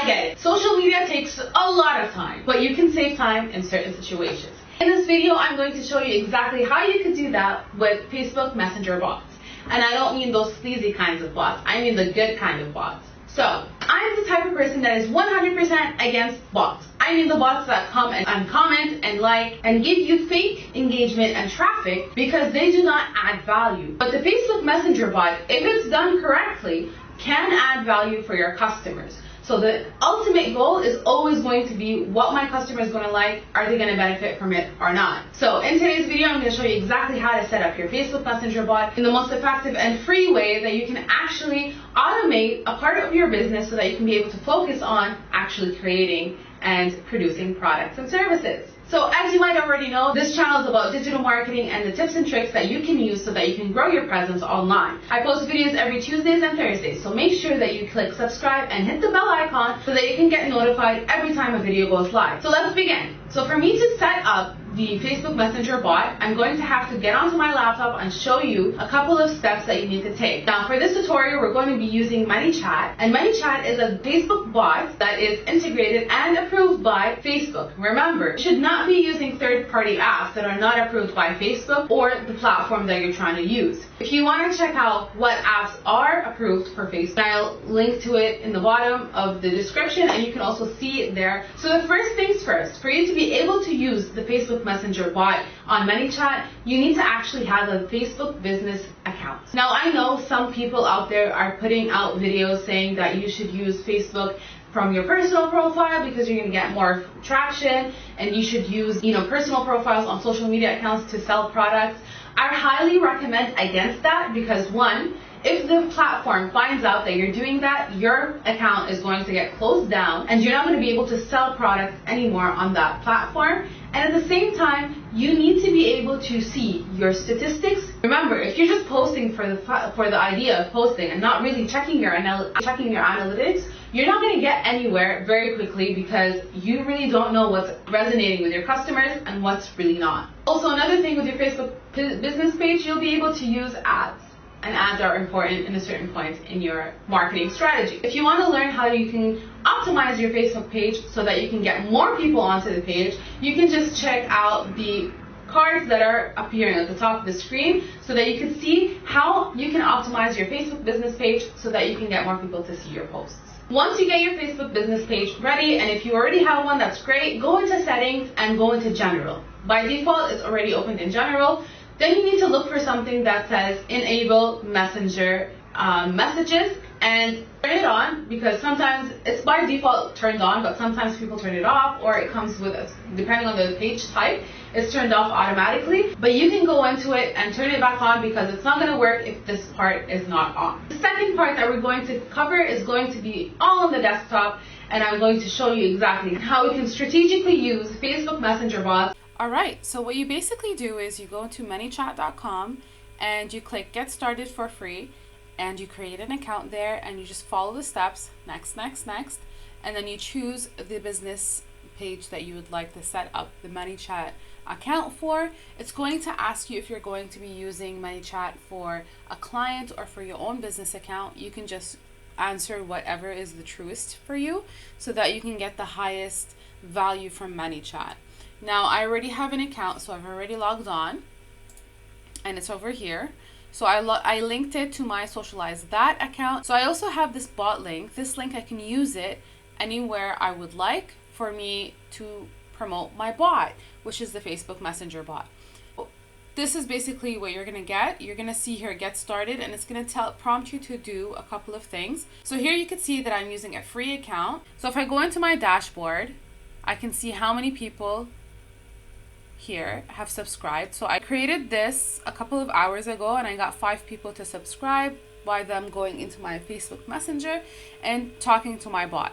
I get it. Social media takes a lot of time, but you can save time in certain situations. In this video, I'm going to show you exactly how you can do that with Facebook Messenger bots. And I don't mean those sleazy kinds of bots. I mean the good kind of bots. So, I'm the type of person that is 100% against bots. I mean the bots that come and comment and like and give you fake engagement and traffic because they do not add value. But the Facebook Messenger bot, if it's done correctly, can add value for your customers. So the ultimate goal is always going to be what my customer is going to like. Are they going to benefit from it or not? So in today's video, I'm going to show you exactly how to set up your Facebook Messenger bot in the most effective and free way that you can actually automate a part of your business so that you can be able to focus on actually creating and producing products and services. So as you might already know, this channel is about digital marketing and the tips and tricks that you can use so that you can grow your presence online. I post videos every Tuesdays and Thursdays, so make sure that you click subscribe and hit the bell icon so that you can get notified every time a video goes live. So let's begin. So for me to set up the Facebook Messenger bot, I'm going to have to get onto my laptop and show you a couple of steps that you need to take. Now for this tutorial, we're going to be using ManyChat, and ManyChat is a Facebook bot that is integrated and approved by Facebook. Remember, you should not be using third-party apps that are not approved by Facebook or the platform that you're trying to use. If you want to check out what apps are approved for Facebook, I'll link to it in the bottom of the description, and you can also see it there. So the first things first, for you to be able to use the Facebook Messenger bot on ManyChat, you need to actually have a Facebook business account. Now I know some people out there are putting out videos saying that you should use Facebook from your personal profile because you're going to get more traction, and you should use, personal profiles on social media accounts to sell products. I highly recommend against that because one, if the platform finds out that you're doing that, your account is going to get closed down and you're not going to be able to sell products anymore on that platform. And at the same time, you need to be able to see your statistics. Remember, if you're just posting for the idea of posting and not really checking your analytics, you're not going to get anywhere very quickly because you really don't know what's resonating with your customers and what's really not. Also, another thing with your Facebook business page, you'll be able to use ads. And ads are important in a certain point in your marketing strategy. If you want to learn how you can optimize your Facebook page so that you can get more people onto the page, you can just check out the cards that are appearing at the top of the screen so that you can see how you can optimize your Facebook business page so that you can get more people to see your posts. Once you get your Facebook business page ready, and if you already have one, that's great, go into settings and go into general. By default, it's already opened in general. Then you need to look for something that says enable messenger messages and turn it on, because sometimes it's by default turned on, but sometimes people turn it off, or it comes with, depending on the page type, it's turned off automatically. But you can go into it and turn it back on because it's not going to work if this part is not on. The second part that we're going to cover is going to be all on the desktop, and I'm going to show you exactly how we can strategically use Facebook Messenger bots. Alright, so what you basically do is you go to manychat.com and you click get started for free, and you create an account there and you just follow the steps, next, and then you choose the business page that you would like to set up the ManyChat account for. It's going to ask you if you're going to be using ManyChat for a client or for your own business account. You can just answer whatever is the truest for you so that you can get the highest value from ManyChat. Now I already have an account, so I've already logged on and it's over here. So I linked it to my Socialize that account. So I also have this bot link. This link, I can use it anywhere I would like for me to promote my bot, which is the Facebook Messenger bot. This is basically what you're going to get. You're going to see here get started, and it's going to prompt you to do a couple of things. So here you can see that I'm using a free account. So if I go into my dashboard, I can see how many people here have subscribed. So I created this a couple of hours ago and I got 5 people to subscribe by them going into my Facebook Messenger and talking to my bot.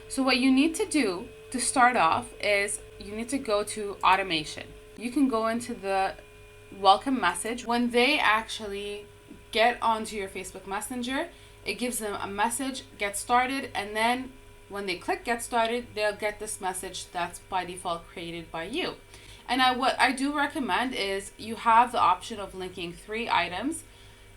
So what you need to do to start off is you need to go to automation. You can go into the welcome message. When they actually get onto your Facebook Messenger, it gives them a message, get started, and then when they click get started, they'll get this message that's by default created by you. And what I do recommend is you have the option of linking 3 items.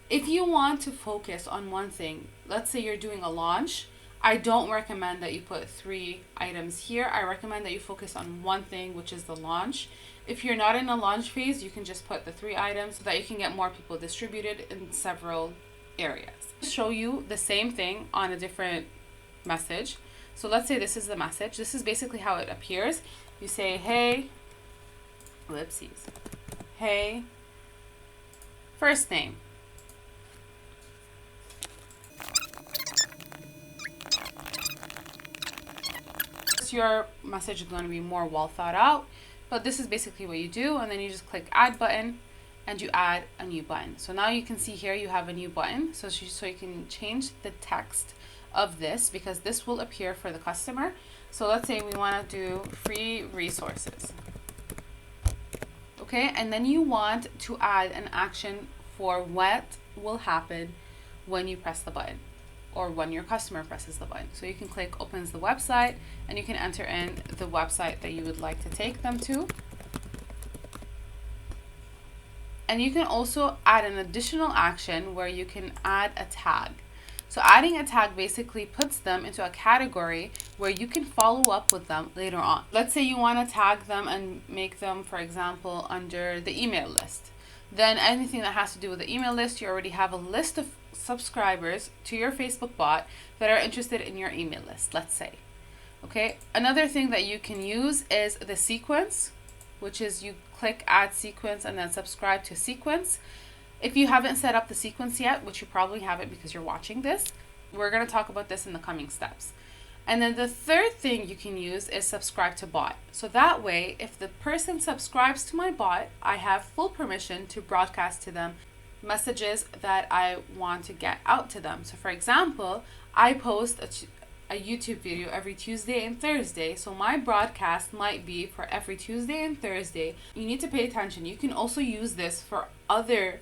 If you want to focus on one thing, let's say you're doing a launch, I don't recommend that you put 3 items here. I recommend that you focus on one thing, which is the launch. If you're not in a launch phase, you can just put the 3 items so that you can get more people distributed in several areas. I'll show you the same thing on a different message. So let's say this is the message. This is basically how it appears. You say, hey, whoopsies, hey, first name. Your message is going to be more well thought out, but this is basically what you do, and then you just click add button and you add a new button. So now you can see here you have a new button, so you can change the text of this because this will appear for the customer. So let's say we want to do free resources, okay, and then you want to add an action for what will happen when you press the button or when your customer presses the button. So you can click opens the website and you can enter in the website that you would like to take them to. And you can also add an additional action where you can add a tag. So adding a tag basically puts them into a category where you can follow up with them later on. Let's say you want to tag them and make them, for example, under the email list. Then anything that has to do with the email list, you already have a list of subscribers to your Facebook bot that are interested in your email list, let's say. Okay, another thing that you can use is the sequence, which is you click add sequence and then subscribe to sequence. If you haven't set up the sequence yet, which you probably haven't because you're watching this, we're going to talk about this in the coming steps. And then the third thing you can use is subscribe to bot. So that way, if the person subscribes to my bot, I have full permission to broadcast to them messages that I want to get out to them. So for example, I post a YouTube video every Tuesday and Thursday. So my broadcast might be for every Tuesday and Thursday. You need to pay attention. You can also use this for other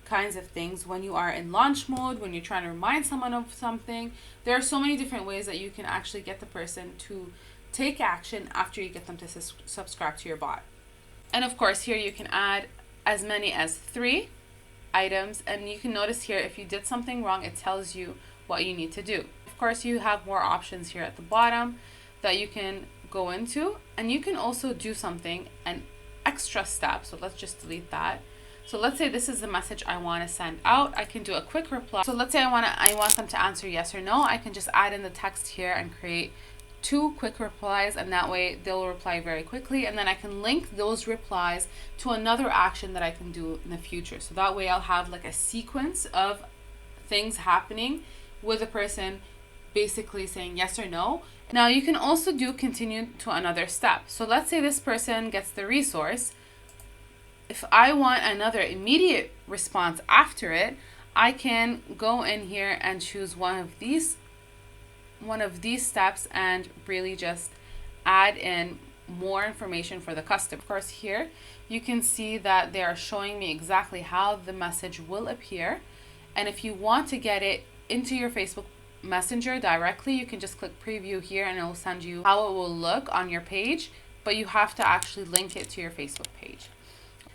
kinds of things when you are in launch mode, when you're trying to remind someone of something. There are so many different ways that you can actually get the person to take action after you get them to subscribe to your bot. And of course here you can add as many as 3 items, and you can notice here if you did something wrong, it tells you what you need to do. Of course you have more options here at the bottom that you can go into, and you can also do something, an extra step. So let's just delete that. So let's say this is the message I want to send out. I can do a quick reply. So let's say I want them to answer yes or no. I can just add in the text here and create 2 quick replies, and that way they'll reply very quickly, and then I can link those replies to another action that I can do in the future. So that way I'll have like a sequence of things happening with a person basically saying yes or no. Now you can also do continue to another step. So let's say this person gets the resource. If I want another immediate response after it, I can go in here and choose one of these steps and really just add in more information for the customer. Of course, here you can see that they are showing me exactly how the message will appear. And if you want to get it into your Facebook Messenger directly, you can just click preview here and it will send you how it will look on your page, but you have to actually link it to your Facebook page.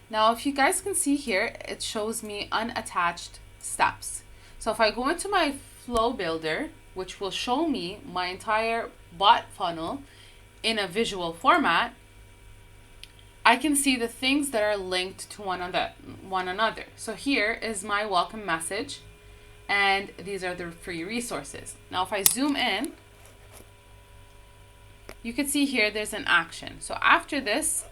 Now, if you guys can see here, it shows me unattached steps. So if I go into my flow builder, which will show me my entire bot funnel in a visual format, I can see the things that are linked to one another. So here is my welcome message, and these are the free resources. Now, if I zoom in, you can see here there's an action. So after this,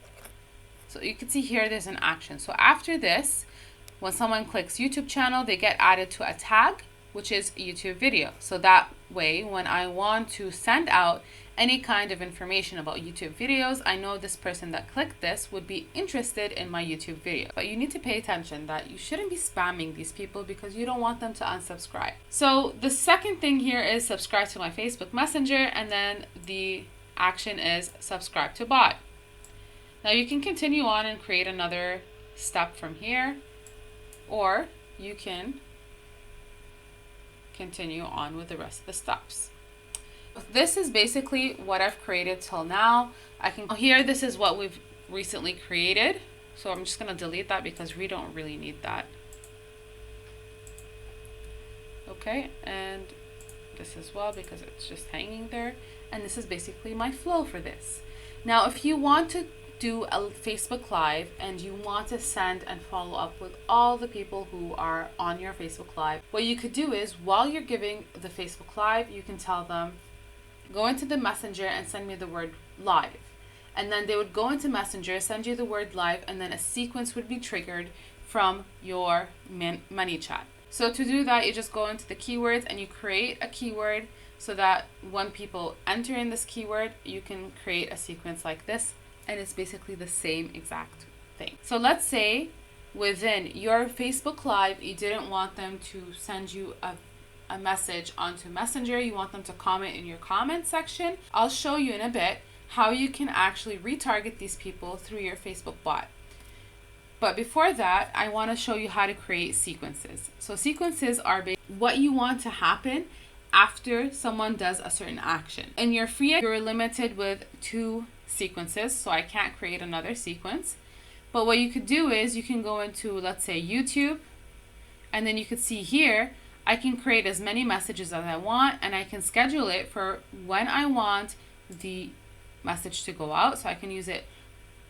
you can see here there's an action. So after this, when someone clicks YouTube channel, they get added to a tag, which is YouTube video. So that way, when I want to send out any kind of information about YouTube videos, I know this person that clicked this would be interested in my YouTube video. But you need to pay attention that you shouldn't be spamming these people because you don't want them to unsubscribe. So the second thing here is subscribe to my Facebook Messenger, and then the action is subscribe to bot. Now you can continue on and create another step from here, or you can continue on with the rest of the steps. This is basically what I've created till now. Here, this is what we've recently created. So I'm just gonna delete that because we don't really need that. Okay, and this as well because it's just hanging there. And this is basically my flow for this. Now, if you want to do a Facebook Live and you want to send and follow up with all the people who are on your Facebook Live, what you could do is while you're giving the Facebook Live, you can tell them, go into the Messenger and send me the word live. And then they would go into Messenger, send you the word live, and then a sequence would be triggered from your ManyChat. So to do that, you just go into the keywords and you create a keyword so that when people enter in this keyword, you can create a sequence like this. And it's basically the same exact thing. So let's say within your Facebook Live, you didn't want them to send you a message onto Messenger. You want them to comment in your comment section. I'll show you in a bit how you can actually retarget these people through your Facebook bot. But before that, I want to show you how to create sequences. So sequences are what you want to happen after someone does a certain action. In your free, you're limited with 2 sequences, so I can't create another sequence. But what you could do is you can go into, let's say, YouTube, and then you could see here, I can create as many messages as I want, and I can schedule it for when I want the message to go out. So I can use it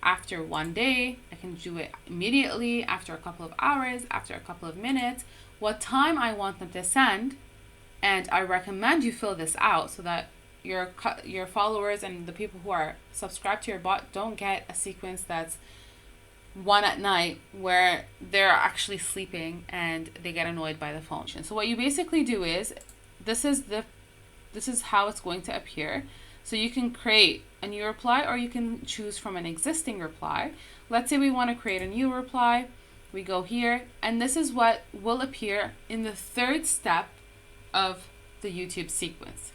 after 1 day, I can do it immediately, after a couple of hours, after a couple of minutes, what time I want them to send. And I recommend you fill this out so that your followers and the people who are subscribed to your bot don't get a sequence that's 1 at night where they're actually sleeping and they get annoyed by the phone. So what you basically do is, this is how it's going to appear. So you can create a new reply or you can choose from an existing reply. Let's say we want to create a new reply. We go here, and this is what will appear in the 3rd step of the YouTube sequence.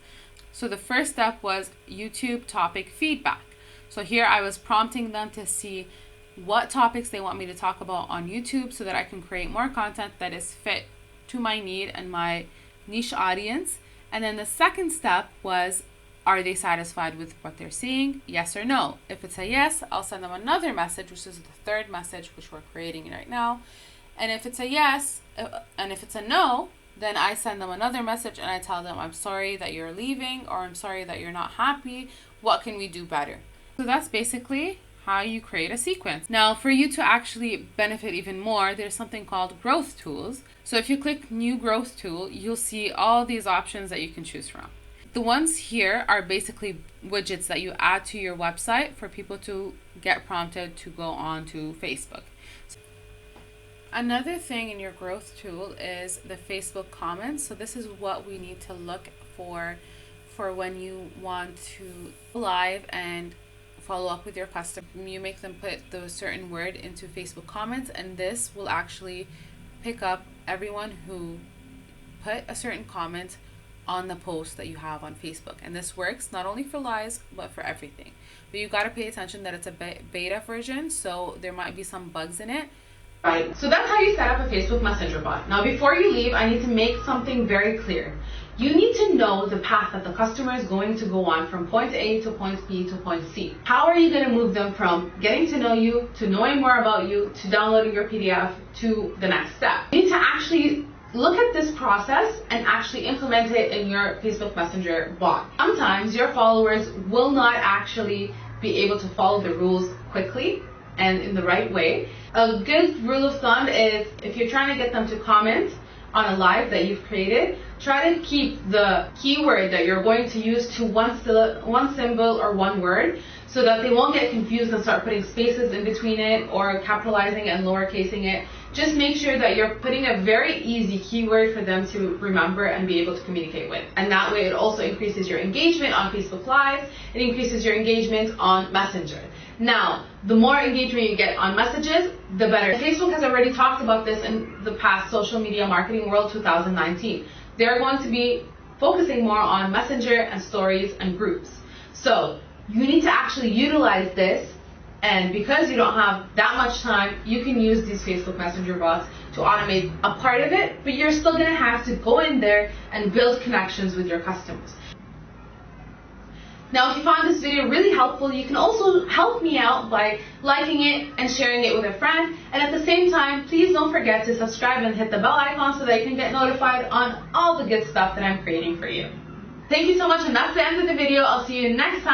So the first step was YouTube topic feedback. So here I was prompting them to see what topics they want me to talk about on YouTube so that I can create more content that is fit to my need and my niche audience. And then the second step was, are they satisfied with what they're seeing? Yes or no. If it's a yes, I'll send them another message, which is the 3rd message, which we're creating right now. And if it's a yes, and if it's a no, then I send them another message and I tell them, I'm sorry that you're leaving, or I'm sorry that you're not happy. What can we do better? So that's basically how you create a sequence. Now, for you to actually benefit even more, there's something called growth tools. So if you click new growth tool, you'll see all these options that you can choose from. The ones here are basically widgets that you add to your website for people to get prompted to go on to Facebook. Another thing in your growth tool is the Facebook comments. So this is what we need to look for when you want to live and follow up with your customer. You make them put the certain word into Facebook comments, and this will actually pick up everyone who put a certain comment on the post that you have on Facebook. And this works not only for lives, but for everything. But you got to pay attention that it's a beta version, so there might be some bugs in it. Right, so that's how you set up a Facebook Messenger bot. Now before you leave, I need to make something very clear. You need to know the path that the customer is going to go on from point A to point B to point C. How are you going to move them from getting to know you, to knowing more about you, to downloading your PDF, to the next step? You need to actually look at this process and actually implement it in your Facebook Messenger bot. Sometimes your followers will not actually be able to follow the rules quickly and in the right way. A good rule of thumb is if you're trying to get them to comment on a live that you've created, try to keep the keyword that you're going to use to one symbol or one word, so that they won't get confused and start putting spaces in between it or capitalizing and lowercasing it. Just make sure that you're putting a very easy keyword for them to remember and be able to communicate with. And that way it also increases your engagement on Facebook Live, it increases your engagement on Messenger. Now, the more engagement you get on messages, the better. Facebook has already talked about this in the past Social Media Marketing World 2019. They're going to be focusing more on Messenger and stories and groups. So you need to actually utilize this, and because you don't have that much time, you can use these Facebook Messenger bots to automate a part of it, but you're still going to have to go in there and build connections with your customers. Now, if you found this video really helpful, you can also help me out by liking it and sharing it with a friend. And at the same time, please don't forget to subscribe and hit the bell icon so that you can get notified on all the good stuff that I'm creating for you. Thank you so much, and that's the end of the video. I'll see you next time.